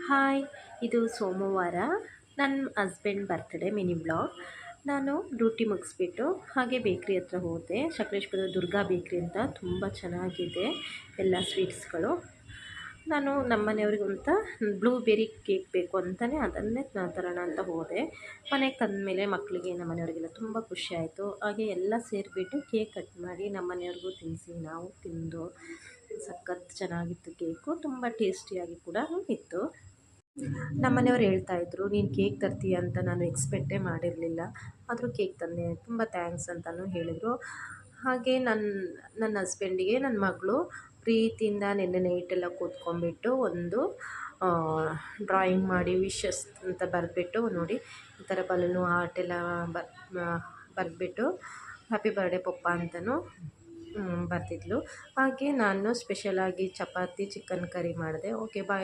Hi, ಇದು ಸೋಮವಾರ ನನ್ನ ಹಸ್ಬೆಂಡ್ ಬರ್ತ್ಡೇ ಮಿನಿ ಬ್ಲಾಗ್. ನಾನು ಡ್ಯೂಟಿ ಮುಗಿಸ್ಬಿಟ್ಟು ಹಾಗೆ ಬೇಕ್ರಿ ಹತ್ರ ಹೋದೆ. ಸಕಲೇಶಪುರದ ದುರ್ಗಾ ಬೇಕ್ರಿ ಅಂತ ತುಂಬ ಚೆನ್ನಾಗಿದೆ ಎಲ್ಲ ಸ್ವೀಟ್ಸ್ಗಳು. ನಾನು ನಮ್ಮ ಮನೆಯವ್ರಿಗಂತ ಬ್ಲೂಬೆರಿ ಕೇಕ್ ಬೇಕು ಅಂತಲೇ ಅದನ್ನೇ ತರೋಣ ಅಂತ ಹೋದೆ. ಮನೆಗೆ ತಂದಮೇಲೆ ಮಕ್ಕಳಿಗೆ ನಮ್ಮ ಮನೆಯವರಿಗೆಲ್ಲ ತುಂಬ ಖುಷಿ ಆಯಿತು. ಹಾಗೆ ಎಲ್ಲ ಸೇರಿಬಿಟ್ಟು ಕೇಕ್ ಕಟ್ ಮಾಡಿ ನಮ್ಮ ಮನೆಯವ್ರಿಗೂ ತಿನ್ನಿಸಿ ನಾವು ತಿಂದು ಸಖತ್ ಚೆನ್ನಾಗಿತ್ತು ಕೇಕು. ತುಂಬ ಟೇಸ್ಟಿಯಾಗಿ ಕೂಡ ಇತ್ತು. ನಮ್ಮ ಮನೆಯವ್ರು ಹೇಳ್ತಾಯಿದ್ರು, ನೀನು ಕೇಕ್ ತರ್ತೀಯ ಅಂತ ನಾನು ಎಕ್ಸ್ಪೆಕ್ಟೇ ಮಾಡಿರಲಿಲ್ಲ, ಆದರೂ ಕೇಕ್ ತಂದೆ, ತುಂಬ ಥ್ಯಾಂಕ್ಸ್ ಅಂತಲೂ ಹೇಳಿದರು. ಹಾಗೆ ನನ್ನ ಹಸ್ಬೆಂಡಿಗೆ ನನ್ನ ಮಗಳು ಪ್ರೀತಿಯಿಂದ ನಿನ್ನೆ ನೈಟೆಲ್ಲ ಕೂತ್ಕೊಂಡ್ಬಿಟ್ಟು ಒಂದು ಡ್ರಾಯಿಂಗ್ ಮಾಡಿ ವಿಶಸ್ ಅಂತ ಬರೆದ್ಬಿಟ್ಟು ನೋಡಿ ಈ ಥರ ಬಲೂನು ಹಾರ್ಟ್ ಎಲ್ಲ ಬರೆದ್ಬಿಟ್ಟು ಹ್ಯಾಪಿ ಬರ್ಡೇ ಪಪ್ಪ ಅಂತಲೂ ಬರ್ತಿದ್ಲು. ಹಾಗೆ ನಾನು ಸ್ಪೆಷಲಾಗಿ ಚಪಾತಿ ಚಿಕನ್ ಕರಿ ಮಾಡಿದೆ. ಓಕೆ ಬಾಯ್.